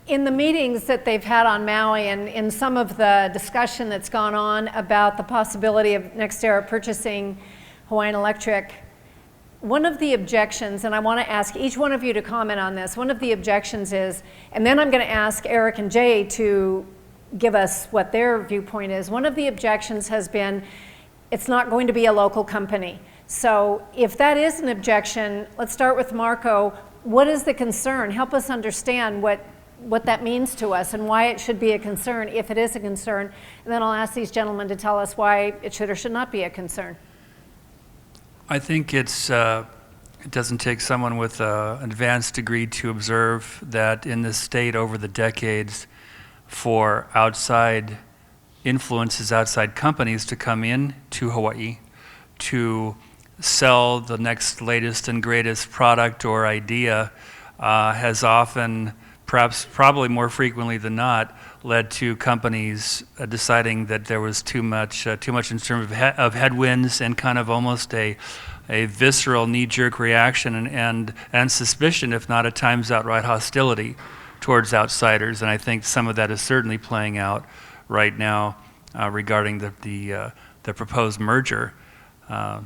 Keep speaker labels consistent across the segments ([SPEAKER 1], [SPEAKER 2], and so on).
[SPEAKER 1] in the meetings that they've had on Maui and in some of the discussion that's gone on about the possibility of NextEra purchasing Hawaiian Electric, one of the objections, and I want to ask each one of you to comment on this, one of the objections is, and then I'm going to ask Eric and Jay to give us what their viewpoint is. One of the objections has been, it's not going to be a local company. So if that is an objection, let's start with Marco. What is the concern? Help us understand what that means to us and why it should be a concern, if it is a concern. And then I'll ask these gentlemen to tell us why it should or should not be a concern.
[SPEAKER 2] I think it doesn't take someone with an advanced degree to observe that in this state over the decades, for outside influences, outside companies to come in to Hawaii to sell the next latest and greatest product or idea has often, probably more frequently than not, led to companies deciding that there was too much in terms of headwinds and kind of almost a visceral knee-jerk reaction and suspicion, if not at times outright hostility towards outsiders. And I think some of that is certainly playing out right now regarding the proposed merger. I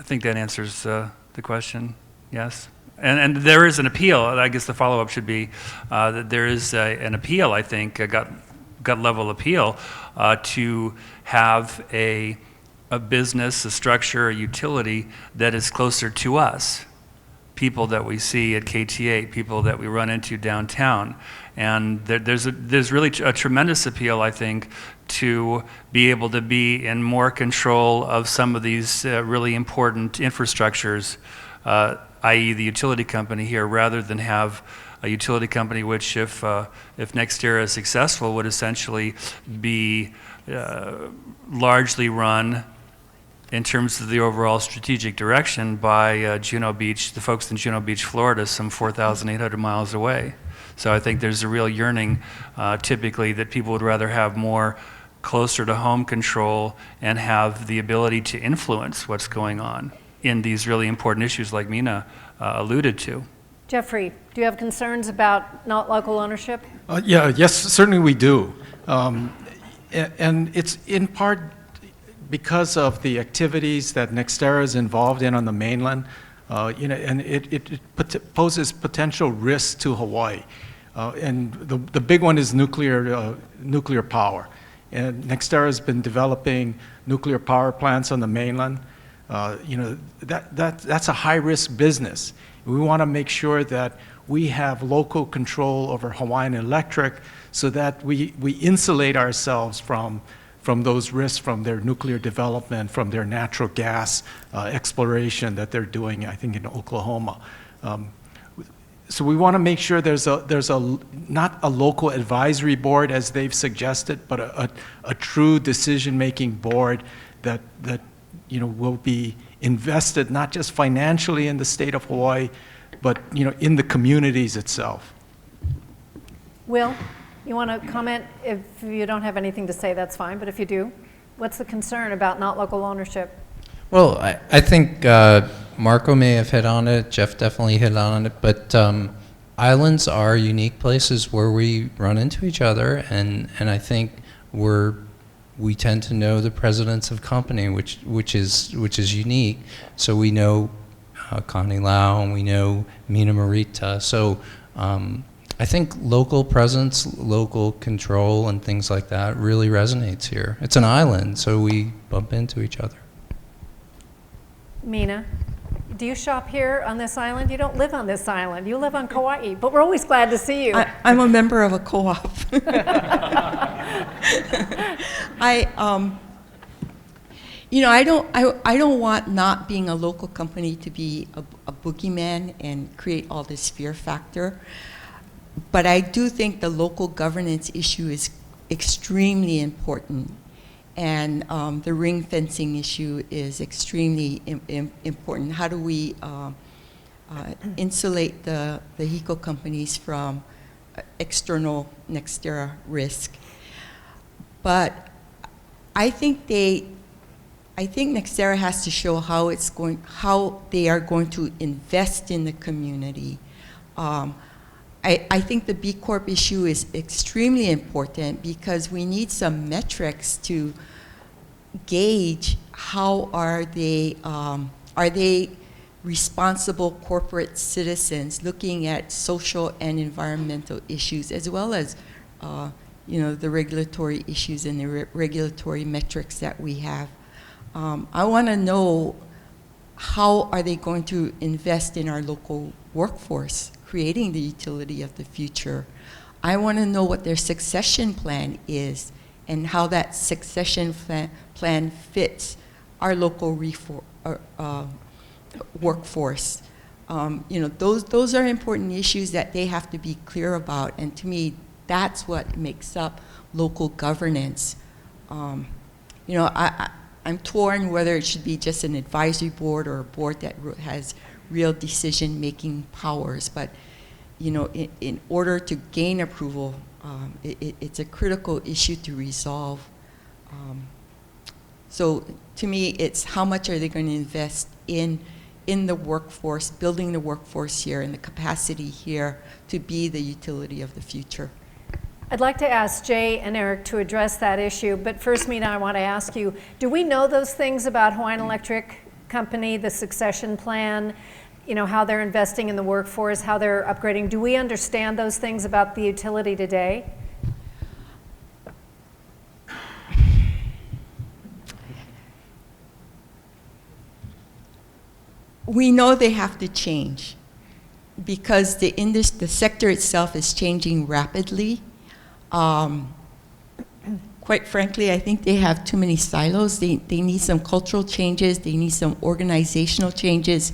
[SPEAKER 2] think that answers the question. Yes. And there is an appeal. I guess the follow-up should be that there is an appeal, I think, a gut level appeal to have a business, a structure, a utility that is closer to us, people that we see at KTA, people that we run into downtown. And there's really a tremendous appeal, I think, to be able to be in more control of some of these really important infrastructures, i.e. the utility company here, rather than have a utility company which, if NextEra is successful, would essentially be largely run in terms of the overall strategic direction by Juno Beach, the folks in Juno Beach, Florida, some 4,800 miles away. So I think there's a real yearning typically that people would rather have more closer to home control and have the ability to influence what's going on in these really important issues like Mina alluded to.
[SPEAKER 1] Jeffrey, do you have concerns about not local ownership?
[SPEAKER 3] Yes, certainly we do. And it's in part because of the activities that NextEra is involved in on the mainland, and it poses potential risks to Hawaii. And the big one is nuclear power. And NextEra has been developing nuclear power plants on the mainland. That's a high-risk business. We want to make sure that we have local control over Hawaiian Electric so that we insulate ourselves from those risks, from their nuclear development, from their natural gas exploration that they're doing, I think, in Oklahoma. So we want to make sure there's not a local advisory board as they've suggested, but a true decision-making board that will be invested not just financially in the state of Hawaii, but in the communities itself.
[SPEAKER 1] Will, you want to comment? If you don't have anything to say, that's fine, but if you do, what's the concern about not local ownership?
[SPEAKER 4] Well, I think Marco may have hit on it, Jeff definitely hit on it, but islands are unique places where we run into each other, and I think we tend to know the presidents of company, which is unique. So we know Connie Lau and we know Mina Morita. So I think local presence, local control, and things like that really resonates here. It's an island, so we bump into each other.
[SPEAKER 1] Mina, do you shop here on this island? You don't live on this island. You live on Kauai, but we're always glad to see you.
[SPEAKER 5] I'm a member of a co-op. I don't want not being a local company to be a boogeyman and create all this fear factor. But I do think the local governance issue is extremely important. And the ring fencing issue is extremely important. How do we insulate the HECO companies from external NextEra risk? But I think NextEra has to show how they are going to invest in the community. I I think the B Corp issue is extremely important because we need some metrics to gauge how are they responsible corporate citizens looking at social and environmental issues as well as the regulatory issues and the regulatory metrics that we have. I want to know how are they going to invest in our local workforce, creating the utility of the future. I want to know what their succession plan is and how that succession plan fits our local workforce. Those are important issues that they have to be clear about, and to me, that's what makes up local governance. I'm torn whether it should be just an advisory board or a board that has real decision-making powers, but in order to gain approval, it's a critical issue to resolve. So to me, it's how much are they going to invest in the workforce, building the workforce here and the capacity here to be the utility of the future.
[SPEAKER 1] I'd like to ask Jay and Eric to address that issue, but first, Mina, I want to ask you, do we know those things about Hawaiian Electric Company, the succession plan, how they're investing in the workforce, how they're upgrading? Do we understand those things about the utility today?
[SPEAKER 5] We know they have to change because the sector itself is changing rapidly. Quite frankly, I think they have too many silos. They need some cultural changes. They need some organizational changes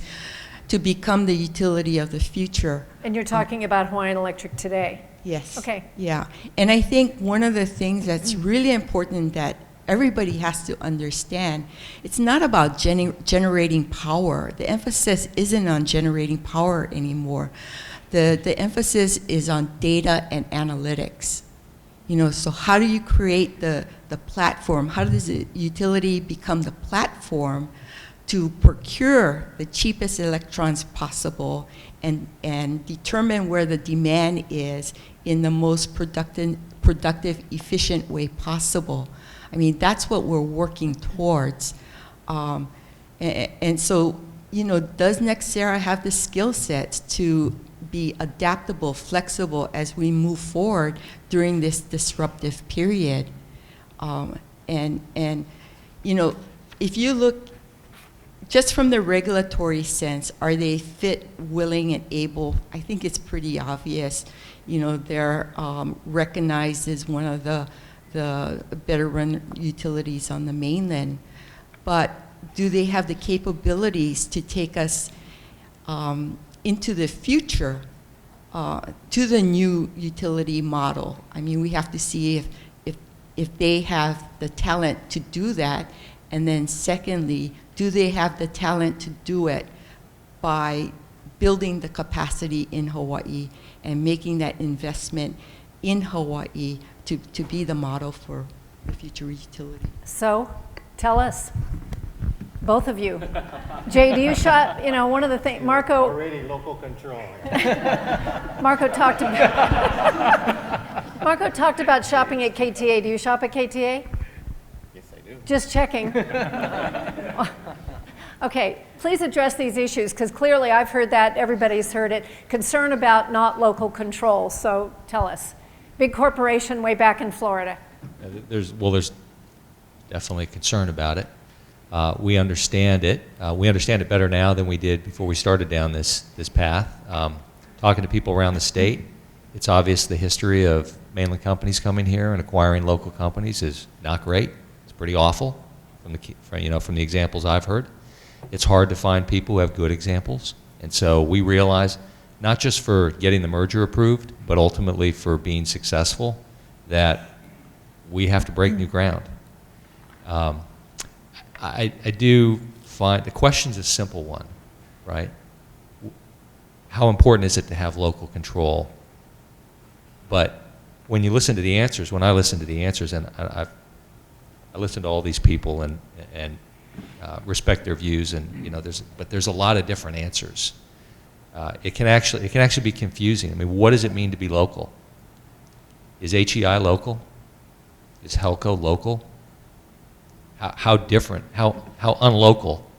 [SPEAKER 5] to become the utility of the future.
[SPEAKER 1] And you're talking about Hawaiian Electric today?
[SPEAKER 5] Yes.
[SPEAKER 1] Okay.
[SPEAKER 5] Yeah. And I think one of the things that's really important that everybody has to understand, it's not about generating power. The emphasis isn't on generating power anymore. The emphasis is on data and analytics. So how do you create the platform? How does the utility become the platform to procure the cheapest electrons possible and determine where the demand is in the most productive, efficient way possible? I mean, that's what we're working towards. And so, does NextEra have the skill sets to be adaptable, flexible as we move forward during this disruptive period? If you look just from the regulatory sense, are they fit, willing, and able? I think it's pretty obvious. They're recognized as one of the better run utilities on the mainland. But do they have the capabilities to take us into the future, to the new utility model? I mean, we have to see if they have the talent to do that, and then secondly, do they have the talent to do it by building the capacity in Hawaii and making that investment in Hawaii to be the model for the future utility?
[SPEAKER 1] So, tell us. Both of you. Jay, do you shop, one of the things, Marco.
[SPEAKER 6] Already local control.
[SPEAKER 1] Marco talked about shopping at KTA. Do you shop at KTA?
[SPEAKER 6] Yes, I do.
[SPEAKER 1] Just checking. Okay, please address these issues, because clearly I've heard that, everybody's heard it. Concern about not local control, so tell us. Big corporation way back in Florida.
[SPEAKER 7] There's definitely concern about it. We understand it. We understand it better now than we did before we started down this path. Talking to people around the state, it's obvious the history of mainland companies coming here and acquiring local companies is not great. It's pretty awful from the examples I've heard. It's hard to find people who have good examples. And so we realize, not just for getting the merger approved, but ultimately for being successful, that we have to break new ground. I do find the question's a simple one, right? How important is it to have local control? But when you listen to the answers, when I listen to the answers, and I listen to all these people and respect their views, and but there's a lot of different answers. it can actually be confusing. I mean, what does it mean to be local? Is HEI local? Is HELCO local? How different, how unlocal,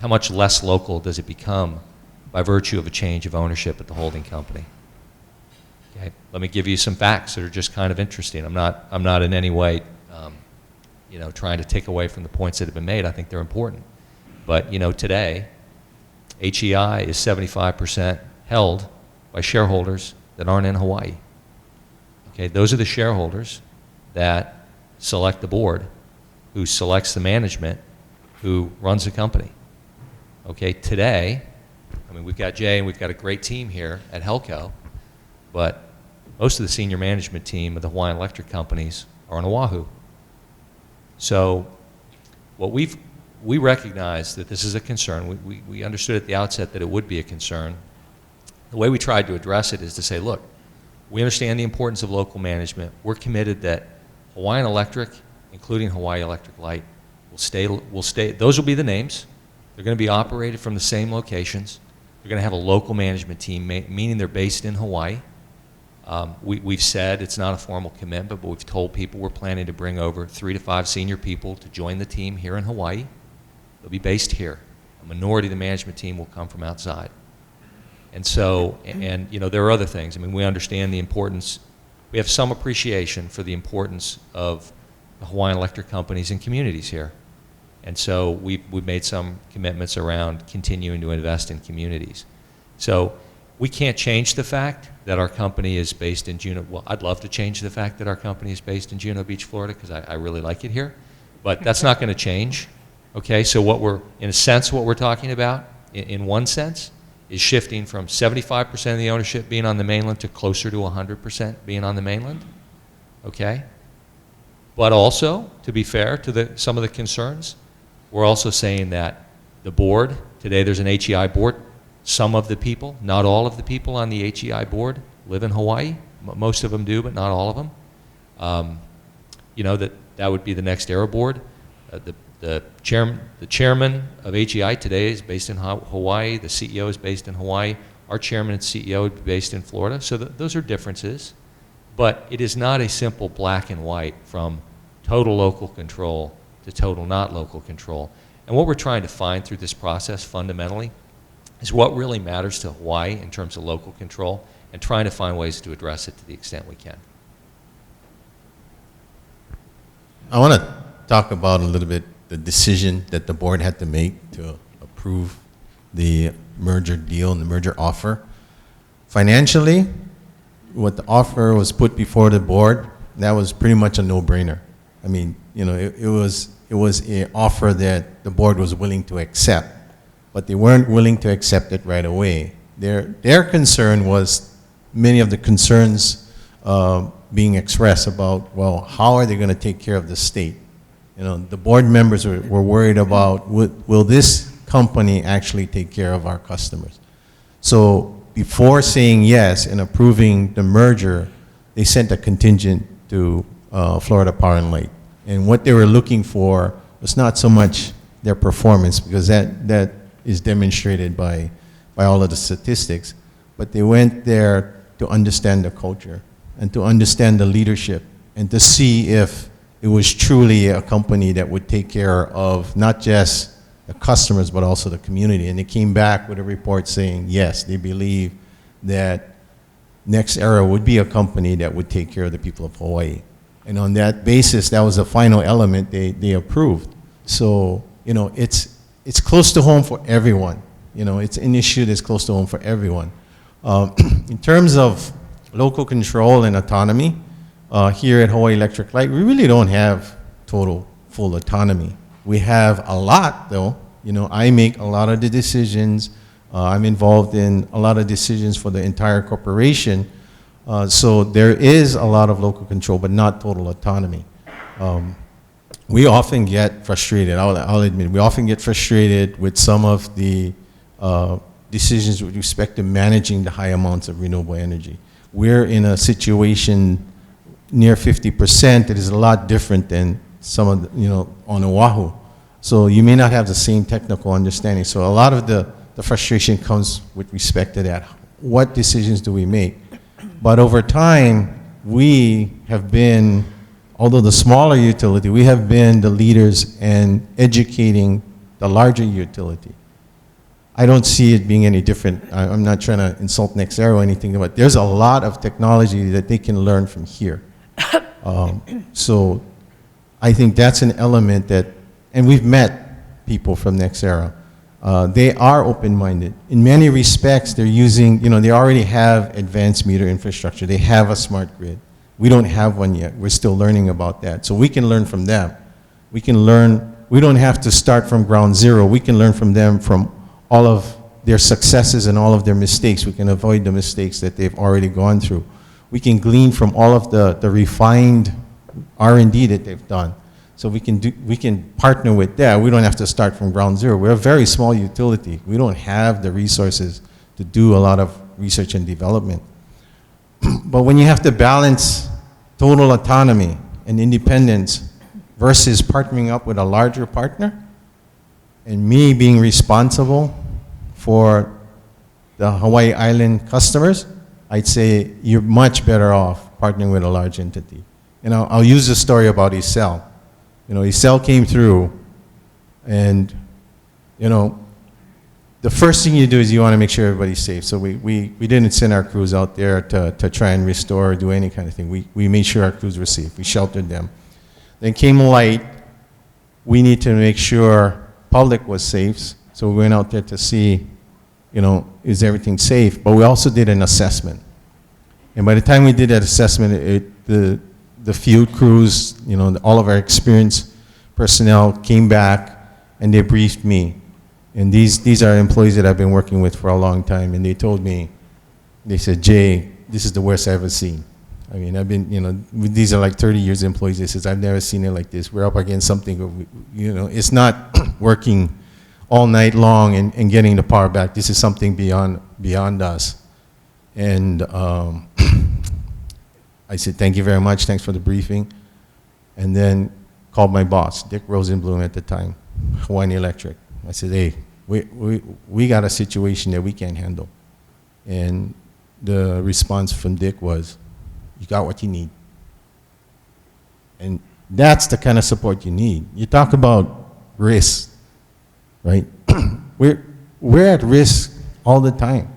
[SPEAKER 7] how much less local does it become by virtue of a change of ownership at the holding company? Okay, let me give you some facts that are just kind of interesting. I'm not in any way, trying to take away from the points that have been made. I think they're important. But, today, HEI is 75% held by shareholders that aren't in Hawaii. Okay, those are the shareholders that select the board, who selects the management, who runs the company. Okay, today, I mean, we've got Jay and we've got a great team here at HELCO, but most of the senior management team of the Hawaiian Electric companies are on Oahu. So what we recognize that this is a concern. We understood at the outset that it would be a concern. The way we tried to address it is to say, look, we understand the importance of local management. We're committed that Hawaiian Electric, including Hawaii Electric Light, will stay. Those will be the names. They're going to be operated from the same locations. They're going to have a local management team, meaning they're based in Hawaii. We've said it's not a formal commitment, but we've told people we're planning to bring over 3 to 5 senior people to join the team here in Hawaii. They'll be based here. A minority of the management team will come from outside. And so, there are other things. I mean, we understand the importance. We have some appreciation for the importance of the Hawaiian Electric companies and communities here. And so we've made some commitments around continuing to invest in communities. So we can't change the fact that our company is based in Juneau. Well, I'd love to change the fact that our company is based in Juneau Beach, Florida, because I really like it here. But that's not going to change. Okay, so in a sense, what we're talking about, in one sense, is shifting from 75% of the ownership being on the mainland to closer to 100% being on the mainland. Okay? But also, to be fair to some of the concerns, we're also saying that the board, today there's an HEI board, some of the people, not all of the people on the HEI board live in Hawaii. Most of them do, but not all of them. That would be the NextEra board. The chairman of HEI today is based in Hawaii. The CEO is based in Hawaii. Our chairman and CEO would be based in Florida. So those are differences. But it is not a simple black and white from total local control to total not local control. And what we're trying to find through this process fundamentally is what really matters to Hawaii in terms of local control, and trying to find ways to address it to the extent we can.
[SPEAKER 8] I want to talk about a little bit the decision that the board had to make to approve the merger deal and the merger offer. Financially, what the offer was put before the board, that was pretty much a no-brainer. I mean, it was an offer that the board was willing to accept, but they weren't willing to accept it right away. Their concern was many of the concerns being expressed about, well, how are they going to take care of the state? The board members were worried about, will this company actually take care of our customers? So before saying yes and approving the merger, they sent a contingent to Florida Power and Light. And what they were looking for was not so much their performance, because that is demonstrated by all of the statistics, but they went there to understand the culture and to understand the leadership and to see if it was truly a company that would take care of not just the customers but also the community. And they came back with a report saying, yes, they believe that NextEra would be a company that would take care of the people of Hawaii. And on that basis, that was the final element they approved. So, it's close to home for everyone. It's an issue that's close to home for everyone. In terms of local control and autonomy, here at Hawaii Electric Light, we really don't have full autonomy. We have a lot, though. I make a lot of the decisions. I'm involved in a lot of decisions for the entire corporation. So there is a lot of local control, but not total autonomy. We often get frustrated, I'll admit, we often get frustrated with some of the decisions with respect to managing the high amounts of renewable energy. We're in a situation near 50% that is a lot different than some of the, on Oahu. So you may not have the same technical understanding. So a lot of the the frustration comes with respect to that. What decisions do we make? But over time, we have been, although the smaller utility, we have been the leaders in educating the larger utility. I don't see it being any different. I'm not trying to insult NextEra or anything, but there's a lot of technology that they can learn from here. So I think that's an element that, and we've met people from NextEra. They are open-minded. In many respects, they're using, they already have advanced meter infrastructure. They have a smart grid. We don't have one yet. We're still learning about that. So we can learn from them. We can learn, we don't have to start from ground zero. We can learn from them from all of their successes and all of their mistakes. We can avoid the mistakes that they've already gone through. We can glean from all of the refined R&D that they've done. So we can partner with that. We don't have to start from ground zero. We're a very small utility. We don't have the resources to do a lot of research and development. But when you have to balance total autonomy and independence versus partnering up with a larger partner, and me being responsible for the Hawaii Island customers, I'd say you're much better off partnering with a large entity. And I'll use the story about Isel. Isel came through, and, the first thing you do is you want to make sure everybody's safe. So we didn't send our crews out there to try and restore or do any kind of thing. We made sure our crews were safe. We sheltered them. Then came light. We need to make sure public was safe. So we went out there to see, is everything safe? But we also did an assessment. And by the time we did that assessment, the field crews, all of our experienced personnel came back and they briefed me. And these are employees that I've been working with for a long time, and they told me, they said, Jay, this is the worst I've ever seen. I mean, I've been, these are like 30 years employees. They says, I've never seen it like this. We're up against something, it's not working all night long and getting the power back. This is something beyond us. And I said, thank you very much. Thanks for the briefing. And then called my boss, Dick Rosenblum at the time, Hawaiian Electric. I said, hey, we got a situation that we can't handle. And the response from Dick was, you got what you need. And that's the kind of support you need. You talk about risk, right? we're at risk all the time.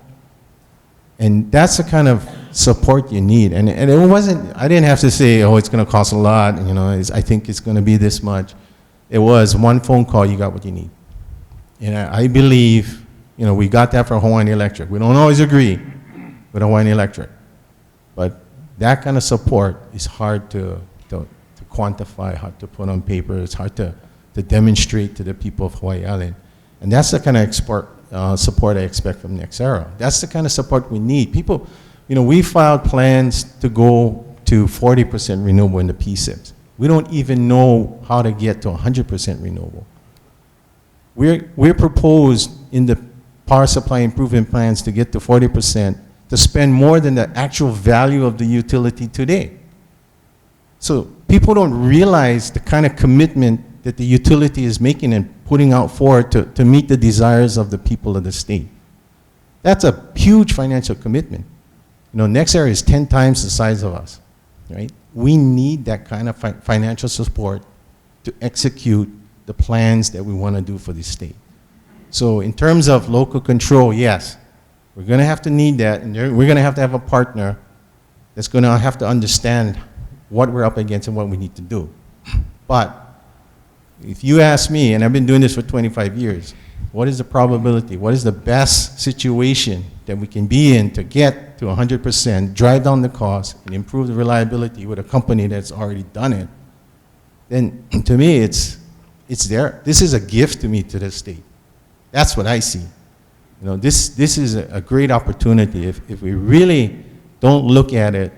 [SPEAKER 8] And that's the kind of support you need. And it wasn't, I didn't have to say, oh, it's going to cost a lot, I think it's going to be this much. It was one phone call, you got what you need. And I believe, we got that from Hawaiian Electric. We don't always agree with Hawaiian Electric. But that kind of support is hard to quantify, hard to put on paper. It's hard to demonstrate to the people of Hawaii Island. And that's the kind of support I expect from NextEra. That's the kind of support we need. People, we filed plans to go to 40% renewable in the PSIPs. We don't even know how to get to 100% renewable. We're proposed in the power supply improvement plans to get to 40%, to spend more than the actual value of the utility today. So people don't realize the kind of commitment that the utility is making and putting out forward to meet the desires of the people of the state. That's a huge financial commitment. NextEra is 10 times the size of us, right? We need that kind of financial support to execute the plans that we want to do for the state. So in terms of local control, yes, we're going to have to need that, and we're going to have a partner that's going to have to understand what we're up against and what we need to do. But if you ask me, and I've been doing this for 25 years, what is the probability, what is the best situation that we can be in to get to 100%, drive down the cost, and improve the reliability with a company that's already done it, then to me, it's there. This is a gift to me, to the state. That's what I see. This is a great opportunity. If we really don't look at it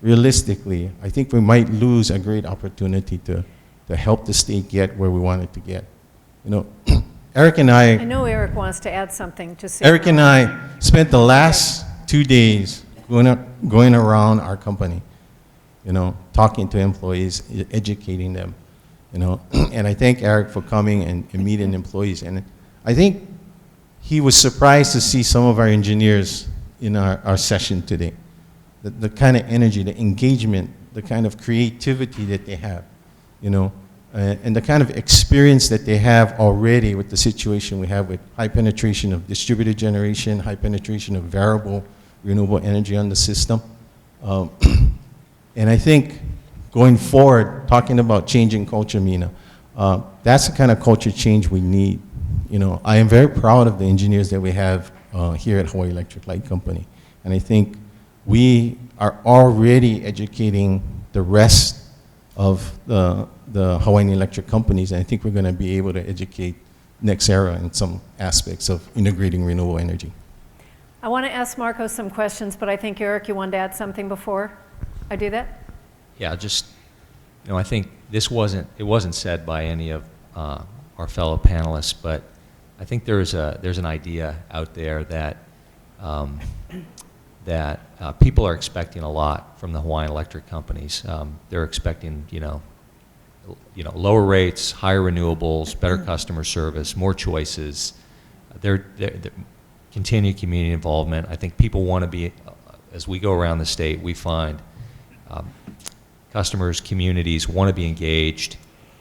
[SPEAKER 8] realistically, I think we might lose a great opportunity to help the state get where we want it to get. Eric and
[SPEAKER 1] I know Eric wants to add something to say.
[SPEAKER 8] Eric and I spent the last 2 days going around our company, talking to employees, educating them, and I thank Eric for coming and meeting employees. And I think he was surprised to see some of our engineers in our session today. The kind of energy, the engagement, the kind of creativity that they have, you know, and the kind of experience that they have already with the situation we have with high penetration of distributed generation, high penetration of variable renewable energy on the system. And I think going forward, talking about changing culture, Mina, that's the kind of culture change we need. You know, I am very proud of the engineers that we have here at Hawaii Electric Light Company. And I think we are already educating the rest of the Hawaiian electric companies, and I think we're going to be able to educate NextEra in some aspects of integrating renewable energy.
[SPEAKER 1] I want to ask Marco some questions, but I think, Eric, you wanted to add something before I do that?
[SPEAKER 7] Yeah, just, you know, I think it wasn't said by any of our fellow panelists, but I think there's an idea out there that people are expecting a lot from the Hawaiian electric companies. They're expecting, you know, lower rates, higher renewables, better customer service, more choices. They're continued community involvement. I think people want to be, as we go around the state, we find customers, communities want to be engaged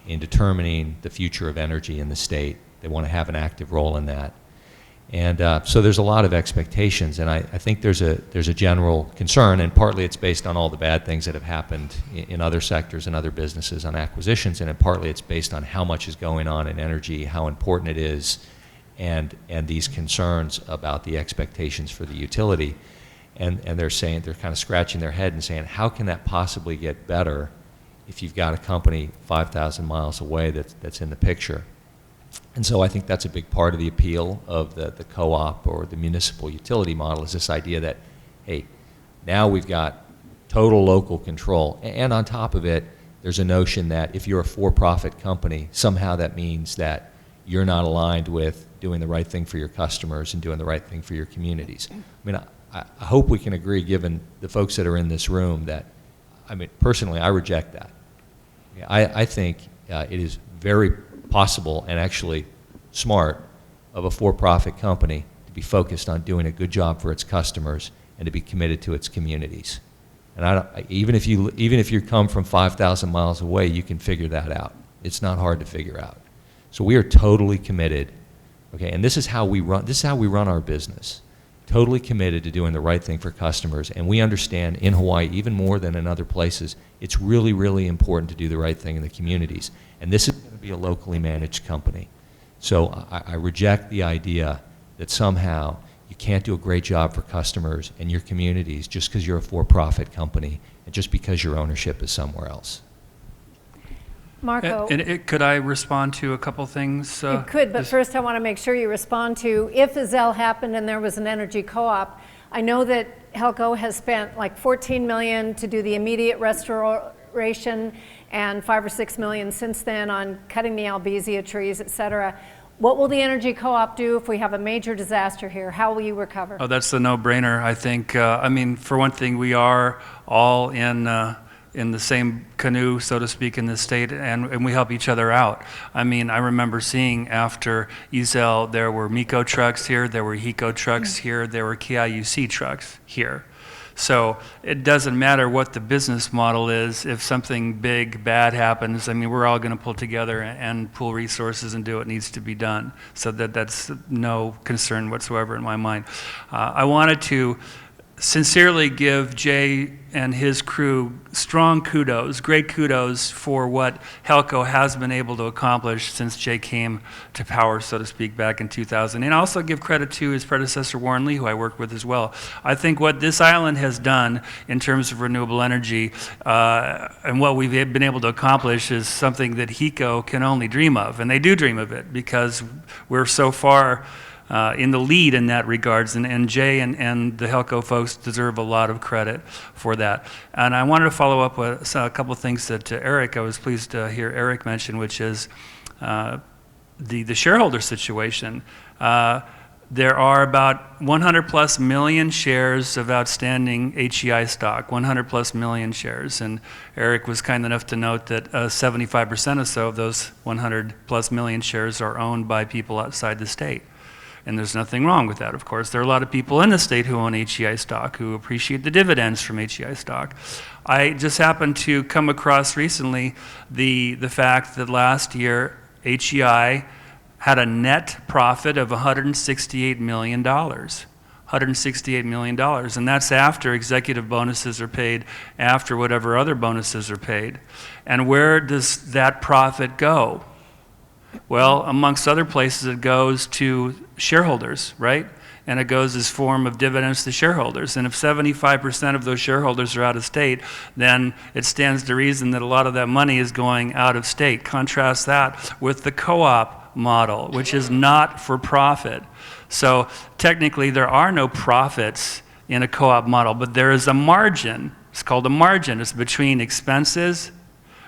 [SPEAKER 7] in determining the future of energy in the state. They want to have an active role in that. And so there's a lot of expectations, and I think there's a general concern, and partly it's based on all the bad things that have happened in other sectors and other businesses on acquisitions, and partly it's based on how much is going on in energy, how important it is, and these concerns about the expectations for the utility. And they're saying, they're kind of scratching their head and saying, how can that possibly get better if you've got a company 5,000 miles away that's in the picture? And so I think that's a big part of the appeal of the co-op or the municipal utility model, is this idea that, hey, now we've got total local control. And on top of it, there's a notion that if you're a for-profit company, somehow that means that you're not aligned with doing the right thing for your customers and doing the right thing for your communities. I mean, I hope we can agree, given the folks that are in this room, that, I mean, personally, I reject that. I think it is very possible and actually smart of a for-profit company to be focused on doing a good job for its customers and to be committed to its communities. And even if you come from 5,000 miles away, you can figure that out. It's not hard to figure out. So we are totally committed. Okay, and this is how we run our business. Totally committed to doing the right thing for customers, and we understand in Hawaii, even more than in other places, it's really, really important to do the right thing in the communities. And this is going to be a locally managed company. So I reject the idea that somehow you can't do a great job for customers and your communities just because you're a for-profit company and just because your ownership is somewhere else.
[SPEAKER 1] Marco?
[SPEAKER 2] Could I respond to a couple things?
[SPEAKER 1] You could, but first I want to make sure you respond to, if the ZEL happened and there was an energy co-op, I know that Helco has spent like $14 million to do the immediate restoration and $5 or $6 million since then on cutting the albizia trees, et cetera. What will the energy co-op do if we have a major disaster here? How will you recover?
[SPEAKER 2] Oh, that's the no-brainer, I think. I mean, for one thing, we are all in the same canoe, so to speak, in this state, and we help each other out. I mean, I remember seeing after EZEL, there were MECO trucks here, there were HECO trucks here, there were KIUC trucks here. So it doesn't matter what the business model is. If something big, bad happens, I mean, we're all going to pull together and pool resources and do what needs to be done. So that's no concern whatsoever in my mind. I wanted to sincerely give Jay and his crew strong kudos, great kudos for what Helco has been able to accomplish since Jay came to power, so to speak, back in 2000. And also give credit to his predecessor, Warren Lee, who I worked with as well. I think what this island has done in terms of renewable energy and what we've been able to accomplish is something that HECO can only dream of. And they do dream of it because we're so far in the lead in that regards, and Jay and the Helco folks deserve a lot of credit for that. And I wanted to follow up with a couple of things that Eric, I was pleased to hear Eric mention, which is the shareholder situation. There are about 100 plus million shares of outstanding HEI stock, 100 plus million shares. And Eric was kind enough to note that 75% or so of those 100 plus million shares are owned by people outside the state. And there's nothing wrong with that, of course. There are a lot of people in the state who own HEI stock who appreciate the dividends from HEI stock. I just happened to come across recently the fact that last year HEI had a net profit of $168 million. $168 million, and that's after executive bonuses are paid, after whatever other bonuses are paid. And where does that profit go? Well, amongst other places, it goes to shareholders, right? And it goes as form of dividends to shareholders. And if 75% of those shareholders are out of state, then it stands to reason that a lot of that money is going out of state. Contrast that with the co-op model, which is not for profit. So technically, there are no profits in a co-op model, but there is a margin. It's called a margin. It's between expenses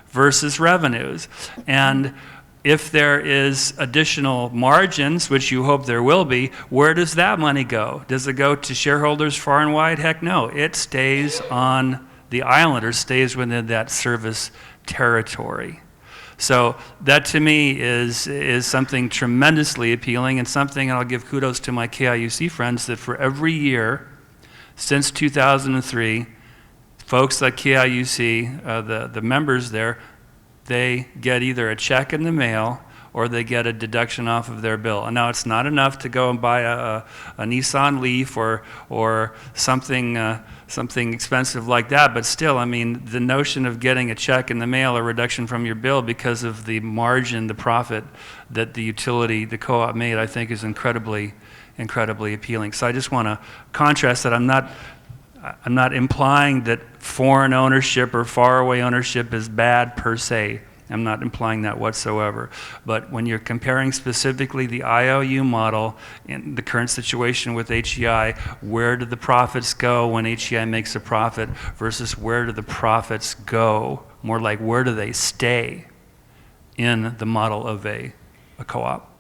[SPEAKER 2] versus revenues. And if there is additional margins, which you hope there will be, where does that money go? Does it go to shareholders far and wide? Heck no. It stays on the island or stays within that service territory. So that to me is something tremendously appealing, and something, and I'll give kudos to my KIUC friends, that for every year since 2003, folks like KIUC, the members there, they get either a check in the mail or they get a deduction off of their bill. And now it's not enough to go and buy a Nissan Leaf or something something expensive like that, but still, I mean, the notion of getting a check in the mail, a reduction from your bill because of the margin, the profit that the utility, the co-op made, I think is incredibly appealing. So I just want to contrast that. I'm not implying that foreign ownership or faraway ownership is bad per se. I'm not implying that whatsoever. But when you're comparing specifically the IOU model in the current situation with HEI, where do the profits go when HEI makes a profit versus where do the profits go? More like, where do they stay in the model of a co-op?